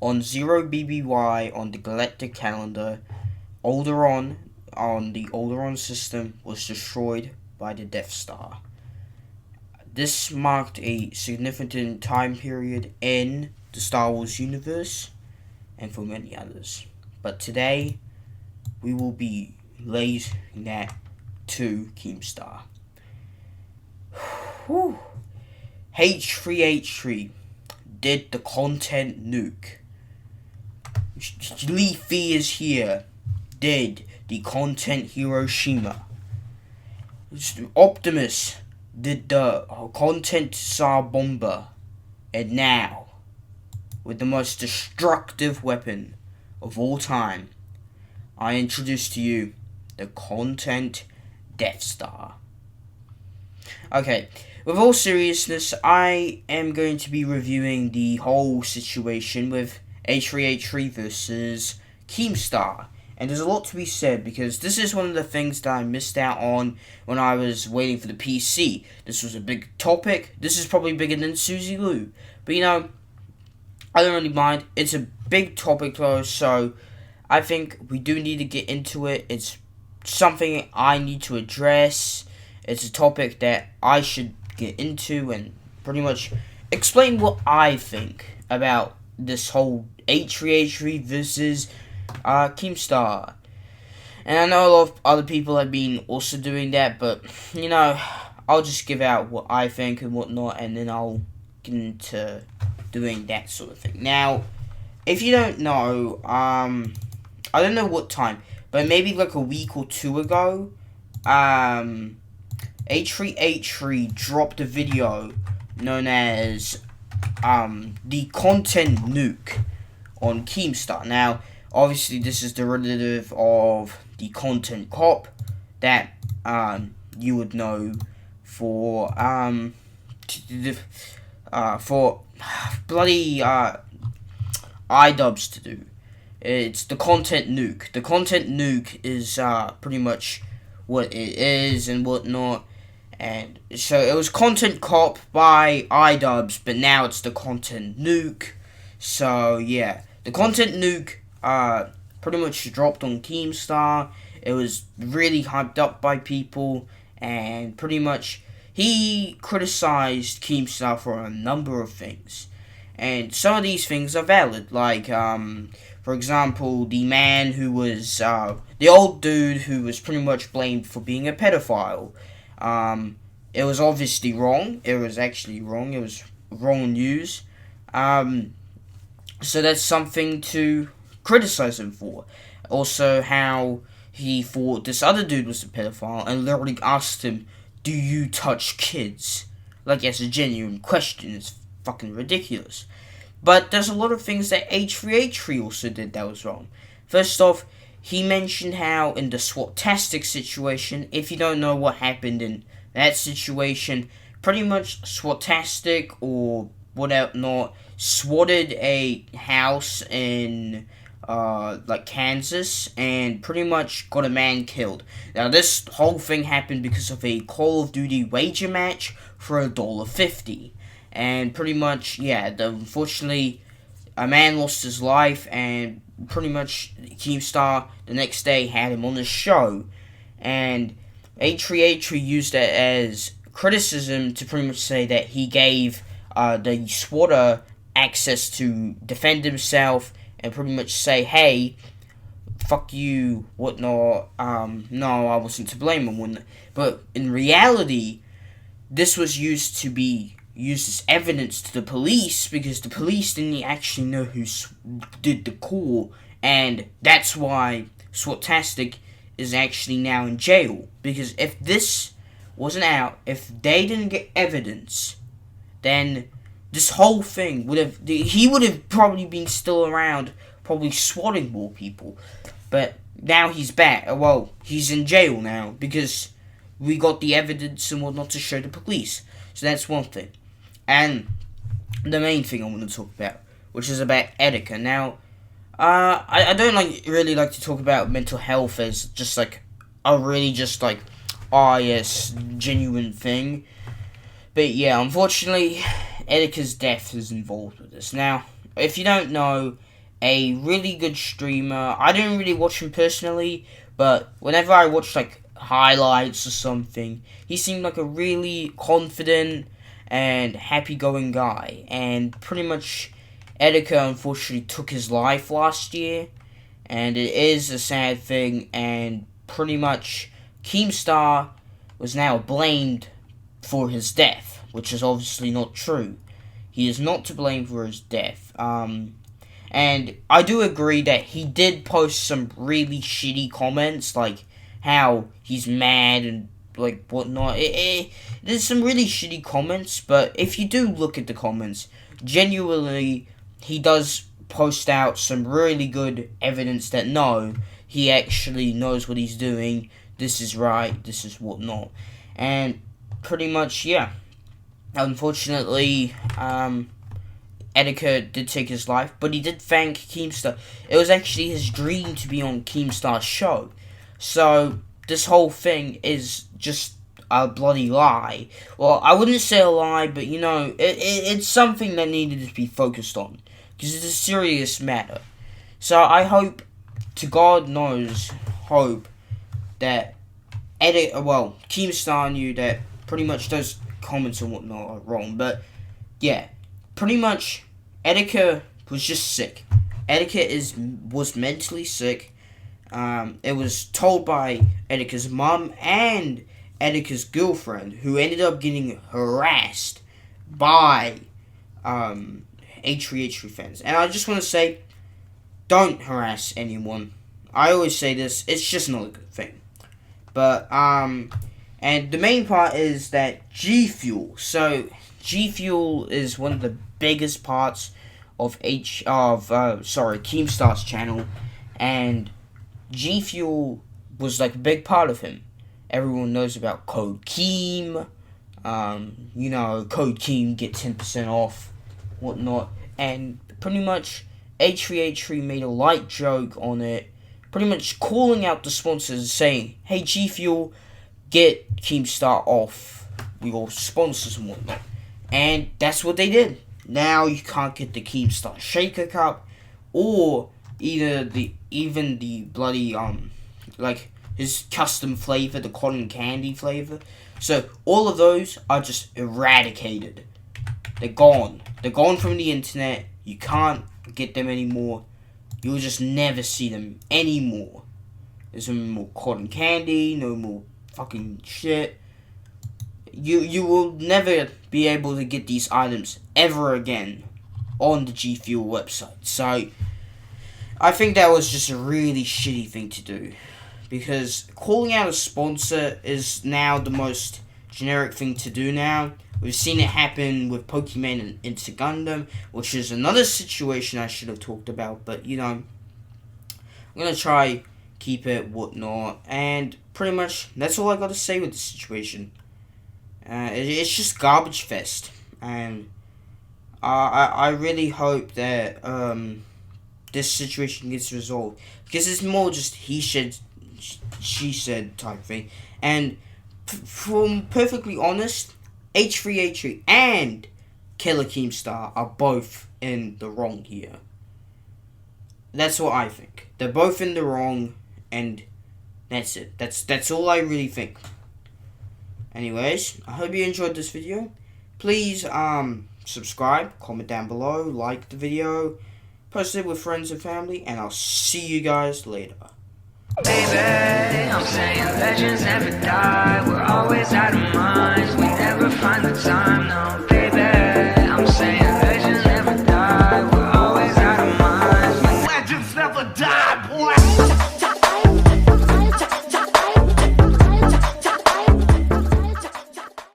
on 0 BBY on the galactic calendar, Alderaan on the Alderaan system was destroyed by the Death Star. This marked a significant time period in the Star Wars universe and for many others. But today, we will be laying that to Keemstar. H3H3 did the content nuke. LeafyIsHere did the content Hiroshima. Optimus did the content Tsar Bomber. And now, with the most destructive weapon of all time, I introduce to you the content Death Star. Okay, with all seriousness, I am going to be reviewing the whole situation with H3H3 versus Keemstar. And there's a lot to be said because this is one of the things that I missed out on when I was waiting for the PC. This was a big topic. This is probably bigger than Suzy Lou. But you know, I don't really mind. It's a big topic though, so I think we do need to get into it. It's something I need to address. It's a topic that I should get into and pretty much explain what I think about this whole H3H3 versus Keemstar. And I know a lot of other people have been also doing that, but you know, I'll just give out what I think and whatnot, and then I'll get into doing that sort of thing. Now, if you don't know, I don't know what time, but maybe like a week or two ago, H3H3 dropped a video known as the content nuke on Keemstar. Now, obviously, this is derivative of the content cop that you would know for bloody iDubbbz to do. It's the content nuke. The content nuke is pretty much what it is and whatnot. And so it was content cop by iDubbbz, but now it's the content nuke. So yeah, the content nuke pretty much dropped on Keemstar. It was really hyped up by people, and pretty much he criticized Keemstar for a number of things. And some of these things are valid, like, for example, the man who was, the old dude who was pretty much blamed for being a pedophile. It was obviously wrong. It was actually wrong. It was wrong news. So that's something to criticize him for. Also, how he thought this other dude was a pedophile and literally asked him, "Do you touch kids?" Like, it's a genuine question. It's fucking ridiculous. But there's a lot of things that H3H3 also did that was wrong. First off, he mentioned how in the SWAT-tastic situation, if you don't know what happened in that situation, pretty much SWAT-tastic or whatnot swatted a house in like Kansas and pretty much got a man killed. Now this whole thing happened because of a Call of Duty wager match for $1.50. And pretty much, yeah, unfortunately, a man lost his life, and pretty much Keemstar the next day had him on the show. And H3H3 used that as criticism to pretty much say that he gave the swatter access to defend himself and pretty much say, hey, fuck you, whatnot, no, I wasn't to blame and whatnot. But in reality, this was used as evidence to the police because the police didn't actually know who did the call, and that's why SWAT-tastic is actually now in jail. Because if this wasn't out, if they didn't get evidence, then this whole thing he would have probably been still around, probably swatting more people. But now he's back. Well, he's in jail now because we got the evidence and whatnot to show the police. So that's one thing. And the main thing I want to talk about, which is about Etika. Now, I don't really like to talk about mental health as just like a really just like, oh yes, genuine thing. But yeah, unfortunately, Etika's death is involved with this. Now, if you don't know, a really good streamer. I didn't really watch him personally, but whenever I watched like highlights or something, he seemed like a really confident and happy-going guy. And pretty much, Etika unfortunately took his life last year, and it is a sad thing. And pretty much, Keemstar was now blamed for his death, which is obviously not true. He is not to blame for his death. And I do agree that he did post some really shitty comments, like how he's mad and like whatnot. There's some really shitty comments, but if you do look at the comments, genuinely, he does post out some really good evidence that no, he actually knows what he's doing. This is right. This is whatnot. And pretty much, yeah. Unfortunately, Etika did take his life, but he did thank Keemstar. It was actually his dream to be on Keemstar's show. So, this whole thing is just a bloody lie. Well, I wouldn't say a lie, but you know, it's something that needed to be focused on. Because it's a serious matter. So, I hope, to God knows, hope that Keemstar knew that pretty much those comments and whatnot are wrong. But, yeah. Pretty much, Etika was just sick. Etika was mentally sick. It was told by Etika's mom and Etika's girlfriend, who ended up getting harassed by H3H3 fans. And I just want to say, don't harass anyone. I always say this, it's just not a good thing. But, and the main part is that G Fuel. So, G Fuel is one of the biggest parts of Keemstar's channel, and G Fuel was like a big part of him. Everyone knows about Code Keem. You know, Code Keem, get 10% off, whatnot. And pretty much H3H3 made a light joke on it, pretty much calling out the sponsors, saying, hey G Fuel, get Keemstar off your sponsors and whatnot. And that's what they did. Now you can't get the Keemstar Shaker Cup, or even the bloody like his custom flavor, the cotton candy flavor. So all of those are just eradicated. They're gone. They're gone from the internet. You can't get them anymore. You'll just never see them anymore. There's no more cotton candy. No more fucking shit. You will never be able to get these items ever again on the G Fuel website. So, I think that was just a really shitty thing to do. Because calling out a sponsor is now the most generic thing to do now. We've seen it happen with Pokemon and Into Gundam, which is another situation I should have talked about. But, you know, I'm going to try keep it whatnot. And pretty much, that's all I got to say with the situation. It's just garbage fest, and I really hope that this situation gets resolved, because it's more just he said, she said type thing. And from perfectly honest, H3H3 and Killer Keemstar are both in the wrong here. That's what I think. They're both in the wrong, and that's it. That's all I really think. Anyways, I hope you enjoyed this video. Please, subscribe, comment down below, like the video, post it with friends and family, and I'll see you guys later. Baby, I'm saying legends never die. We're always out of